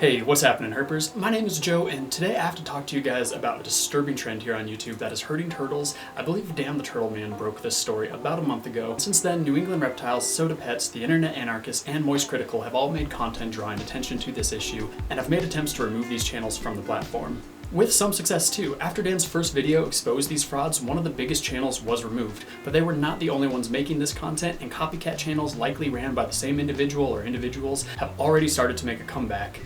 Hey, what's happening, Herpers? My name is Joe, and today I have to talk to you guys about a disturbing trend here on YouTube that is hurting turtles. I believe Dan the Turtle Man broke this story about a month ago. Since then, New England Reptiles, Soda Pets, the Internet Anarchists, and Moist Critical have all made content drawing attention to this issue, and have made attempts to remove these channels from the platform. With some success too. After Dan's first video exposed these frauds, one of the biggest channels was removed, but they were not the only ones making this content, and copycat channels likely ran by the same individual or individuals have already started to make a comeback.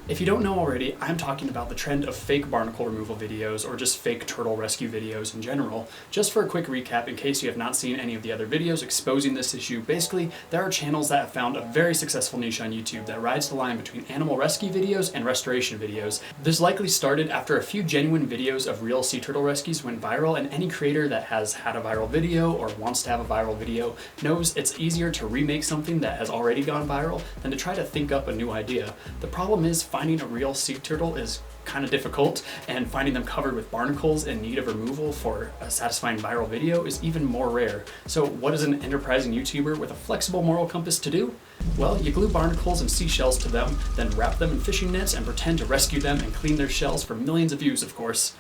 If you don't know already, I'm talking about the trend of fake barnacle removal videos or just fake turtle rescue videos in general. Just for a quick recap, in case you have not seen any of the other videos exposing this issue, basically there are channels that have found a very successful niche on YouTube that rides the line between animal rescue videos and restoration videos. This likely started after a few genuine videos of real sea turtle rescues went viral, and any creator that has had a viral video or wants to have a viral video knows it's easier to remake something that has already gone viral than to try to think up a new idea. The problem is finding a real sea turtle is kind of difficult, and finding them covered with barnacles in need of removal for a satisfying viral video is even more rare. So what is an enterprising YouTuber with a flexible moral compass to do? Well, you glue barnacles and seashells to them, then wrap them in fishing nets and pretend to rescue them and clean their shells for millions of views, of course.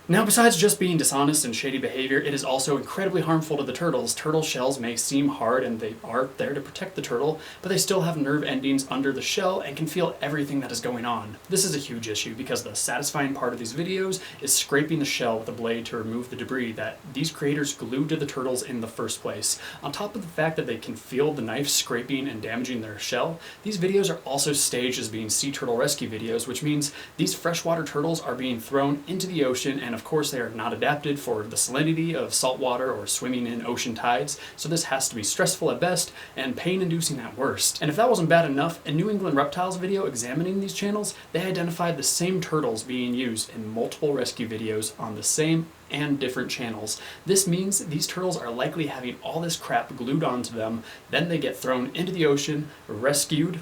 Now, besides just being dishonest and shady behavior, it is also incredibly harmful to the turtles. Turtle shells may seem hard, and they are there to protect the turtle, but they still have nerve endings under the shell and can feel everything that is going on. This is a huge issue because the satisfying part of these videos is scraping the shell with a blade to remove the debris that these creators glued to the turtles in the first place. On top of the fact that they can feel the knife scraping and damaging their shell, these videos are also staged as being sea turtle rescue videos, which means these freshwater turtles are being thrown into the ocean, and of course they are not adapted for the salinity of saltwater or swimming in ocean tides, so this has to be stressful at best and pain-inducing at worst. And if that wasn't bad enough, a New England Reptiles video examining these channels, they identified the same turtles being used in multiple rescue videos on the same and different channels. This means these turtles are likely having all this crap glued onto them, then they get thrown into the ocean, rescued,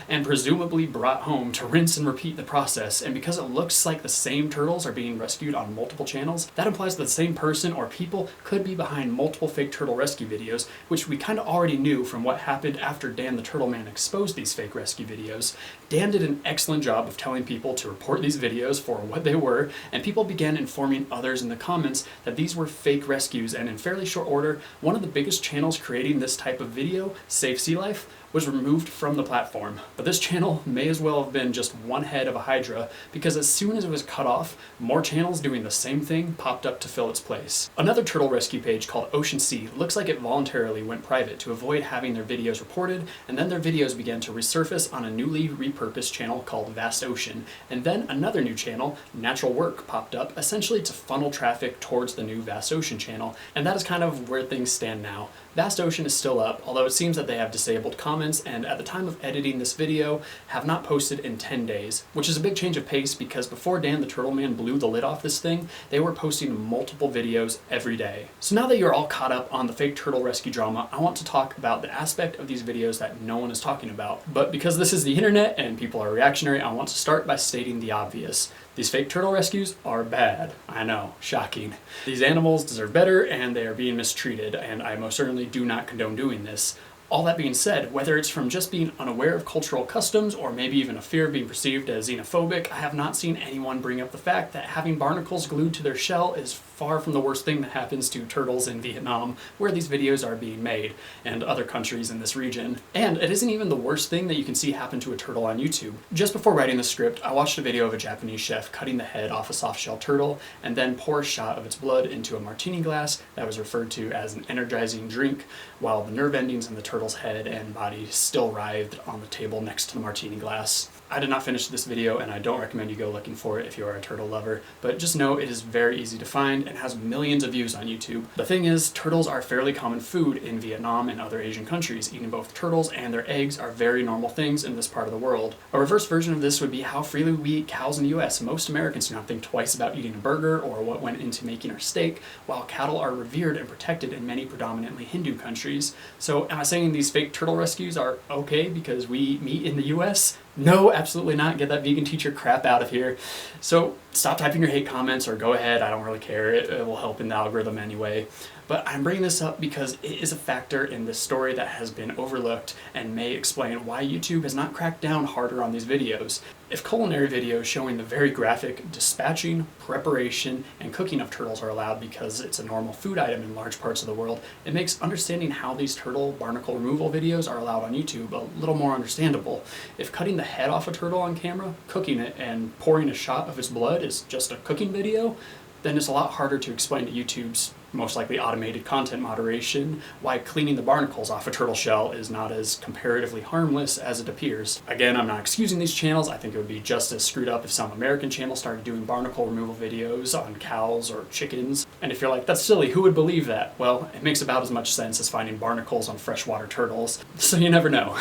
and presumably brought home to rinse and repeat the process. And because it looks like the same turtles are being rescued on multiple channels, that implies that the same person or people could be behind multiple fake turtle rescue videos, which we kind of already knew from what happened after Dan the Turtle Man exposed these fake rescue videos. Dan did an excellent job of telling people to report these videos for what they were, and people began informing others in the comments that these were fake rescues, and in fairly short order, one of the biggest channels creating this type of video, Save Sea Life, was removed from the platform. But this channel may as well have been just one head of a hydra, because as soon as it was cut off, more channels doing the same thing popped up to fill its place. Another turtle rescue page called Ocean Sea looks like it voluntarily went private to avoid having their videos reported, and then their videos began to resurface on a newly repurposed channel called Vast Ocean. And then another new channel, Natural Work, popped up, essentially to funnel traffic towards the new Vast Ocean channel, and that is kind of where things stand now. Vast Ocean is still up, although it seems that they have disabled comments, and at the time of editing this video, have not posted in 10 days, which is a big change of pace because before Dan the Turtle Man blew the lid off this thing, they were posting multiple videos every day. So now that you're all caught up on the fake turtle rescue drama, I want to talk about the aspect of these videos that no one is talking about. But because this is the internet and people are reactionary, I want to start by stating the obvious. These fake turtle rescues are bad. I know, shocking. These animals deserve better, and they are being mistreated, and I most certainly do not condone doing this. All that being said, whether it's from just being unaware of cultural customs or maybe even a fear of being perceived as xenophobic, I have not seen anyone bring up the fact that having barnacles glued to their shell is far from the worst thing that happens to turtles in Vietnam, where these videos are being made, and other countries in this region. And it isn't even the worst thing that you can see happen to a turtle on YouTube. Just before writing the script, I watched a video of a Japanese chef cutting the head off a soft-shell turtle and then pour a shot of its blood into a martini glass that was referred to as an energizing drink, while the nerve endings in the turtle's head and body still writhed on the table next to the martini glass. I did not finish this video, and I don't recommend you go looking for it if you are a turtle lover, but just know it is very easy to find and has millions of views on YouTube. The thing is, turtles are fairly common food in Vietnam and other Asian countries. Eating both turtles and their eggs are very normal things in this part of the world. A reverse version of this would be how freely we eat cows in the US. Most Americans do not think twice about eating a burger or what went into making our steak, while cattle are revered and protected in many predominantly Hindu countries. So am I saying these fake turtle rescues are okay because we eat meat in the US? No, absolutely not. Get that vegan teacher crap out of here. So stop typing your hate comments, or go ahead. I don't really care. It will help in the algorithm anyway. But I'm bringing this up because it is a factor in this story that has been overlooked and may explain why YouTube has not cracked down harder on these videos. If culinary videos showing the very graphic dispatching, preparation, and cooking of turtles are allowed because it's a normal food item in large parts of the world, it makes understanding how these turtle barnacle removal videos are allowed on YouTube a little more understandable. If cutting the head off a turtle on camera, cooking it, and pouring a shot of its blood is just a cooking video, then it's a lot harder to explain to YouTube's most likely automated content moderation why cleaning the barnacles off a turtle shell is not as comparatively harmless as it appears. Again, I'm not excusing these channels. I think it would be just as screwed up if some American channels started doing barnacle removal videos on cows or chickens. And if you're like, that's silly, who would believe that? Well, it makes about as much sense as finding barnacles on freshwater turtles, so you never know.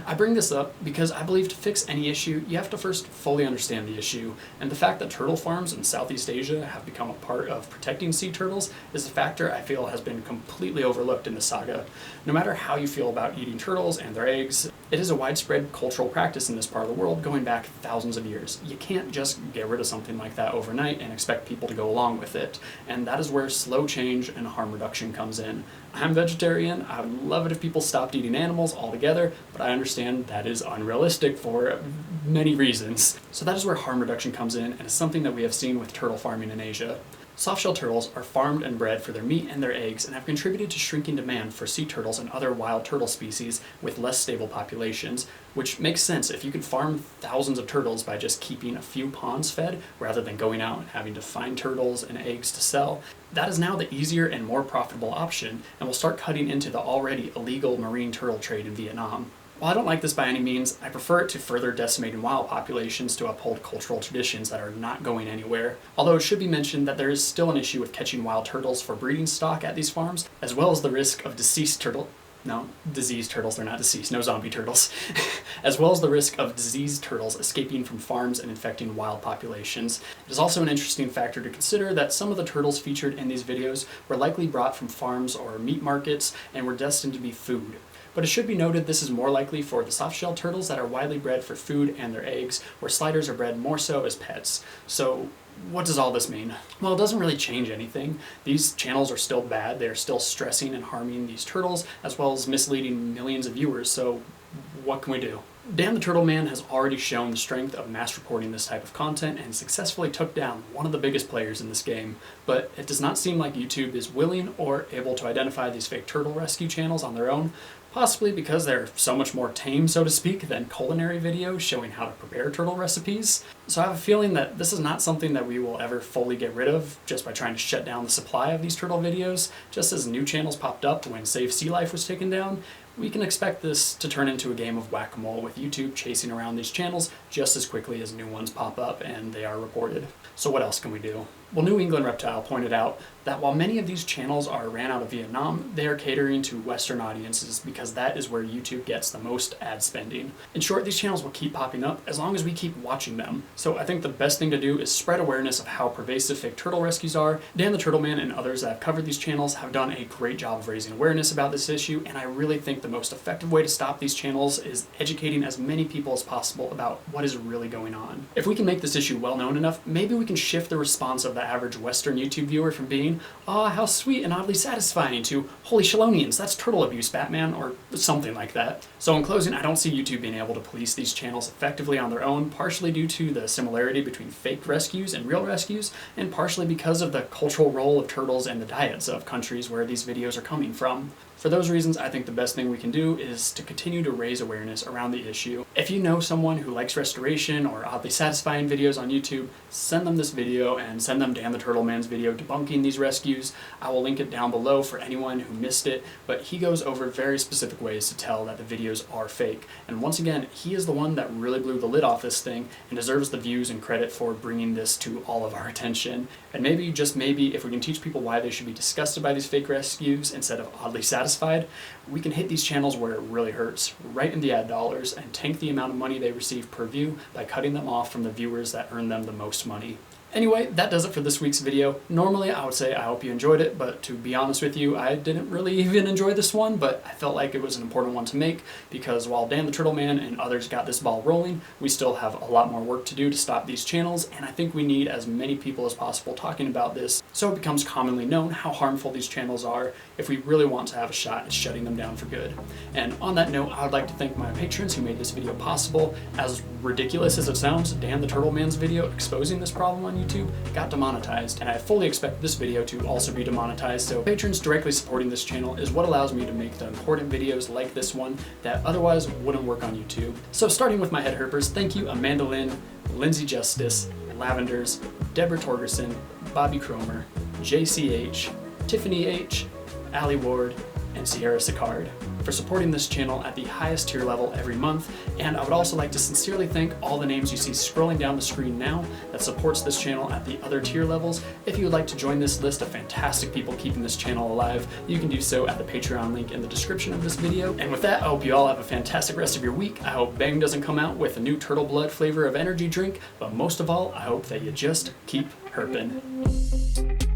I bring this up because I believe to fix any issue, you have to first fully understand the issue, and the fact that turtle farms in Southeast Asia have become a part of protecting sea turtles is a factor I feel has been completely overlooked in the saga. No matter how you feel about eating turtles and their eggs, it is a widespread cultural practice in this part of the world going back thousands of years. You can't just get rid of something like that overnight and expect people to go along with it, and that is where slow change and harm reduction comes in. I'm vegetarian. I would love it if people stopped eating animals altogether, but I understand that is unrealistic for many reasons. So that is where harm reduction comes in, and it's something that we have seen with turtle farming in Asia. Softshell turtles are farmed and bred for their meat and their eggs and have contributed to shrinking demand for sea turtles and other wild turtle species with less stable populations, which makes sense if you could farm thousands of turtles by just keeping a few ponds fed rather than going out and having to find turtles and eggs to sell. That is now the easier and more profitable option, and will start cutting into the already illegal marine turtle trade in Vietnam. While I don't like this by any means, I prefer it to further decimating wild populations to uphold cultural traditions that are not going anywhere. Although it should be mentioned that there is still an issue with catching wild turtles for breeding stock at these farms, as well as the risk of diseased turtles, they're not deceased, no zombie turtles, as well as the risk of diseased turtles escaping from farms and infecting wild populations. It is also an interesting factor to consider that some of the turtles featured in these videos were likely brought from farms or meat markets and were destined to be food. But it should be noted this is more likely for the softshell turtles that are widely bred for food and their eggs, where sliders are bred more so as pets. So what does all this mean? Well, it doesn't really change anything. These channels are still bad. They are still stressing and harming these turtles, as well as misleading millions of viewers, so what can we do? Dan the Turtle Man has already shown the strength of mass reporting this type of content and successfully took down one of the biggest players in this game, but it does not seem like YouTube is willing or able to identify these fake turtle rescue channels on their own, possibly because they're so much more tame, so to speak, than culinary videos showing how to prepare turtle recipes. So I have a feeling that this is not something that we will ever fully get rid of just by trying to shut down the supply of these turtle videos. Just as new channels popped up when Save Sea Life was taken down, we can expect this to turn into a game of whack-a-mole with YouTube chasing around these channels just as quickly as new ones pop up and they are reported. So what else can we do? Well, New England Reptile pointed out that while many of these channels are ran out of Vietnam, they are catering to Western audiences because that is where YouTube gets the most ad spending. In short, these channels will keep popping up as long as we keep watching them. So I think the best thing to do is spread awareness of how pervasive fake turtle rescues are. Dan the Turtle Man and others that have covered these channels have done a great job of raising awareness about this issue, and I really think the most effective way to stop these channels is educating as many people as possible about what is really going on. If we can make this issue well known enough, maybe we can shift the response of the average Western YouTube viewer from being, "Aw, how sweet and oddly satisfying," to "Holy Shalonians, that's turtle abuse, Batman," or something like that. So in closing, I don't see YouTube being able to police these channels effectively on their own, partially due to the similarity between fake rescues and real rescues, and partially because of the cultural role of turtles and the diets of countries where these videos are coming from. For those reasons, I think the best thing we can do is to continue to raise awareness around the issue. If you know someone who likes restoration or oddly satisfying videos on YouTube, send them this video and send them Dan the Turtle Man's video debunking these rescues. I will link it down below for anyone who missed it, but he goes over very specific ways to tell that the videos are fake. And once again, he is the one that really blew the lid off this thing and deserves the views and credit for bringing this to all of our attention. And maybe, just maybe, if we can teach people why they should be disgusted by these fake rescues instead of oddly satisfied, we can hit these channels where it really hurts, right in the ad dollars, and tank the amount of money they receive per view by cutting them off from the viewers that earn them the most money. Anyway, that does it for this week's video. Normally I would say I hope you enjoyed it, but to be honest with you, I didn't really even enjoy this one, but I felt like it was an important one to make because while Dan the Turtle Man and others got this ball rolling, we still have a lot more work to do to stop these channels, and I think we need as many people as possible talking about this so it becomes commonly known how harmful these channels are if we really want to have a shot at shutting them down for good. And on that note, I would like to thank my patrons who made this video possible. As ridiculous as it sounds, Dan the Turtle Man's video exposing this problem on YouTube got demonetized, and I fully expect this video to also be demonetized, so patrons directly supporting this channel is what allows me to make the important videos like this one that otherwise wouldn't work on YouTube. So starting with my head herpers, thank you Amanda Lynn, Lindsay Justice, Lavenders, Deborah Torgerson, Bobby Cromer, JCH, Tiffany H, Allie Ward, and Sierra Sicard for supporting this channel at the highest tier level every month. And I would also like to sincerely thank all the names you see scrolling down the screen now that supports this channel at the other tier levels. If you would like to join this list of fantastic people keeping this channel alive, you can do so at the Patreon link in the description of this video. And with that, I hope you all have a fantastic rest of your week. I hope Bang doesn't come out with a new turtle blood flavor of energy drink, but most of all, I hope that you just keep herping.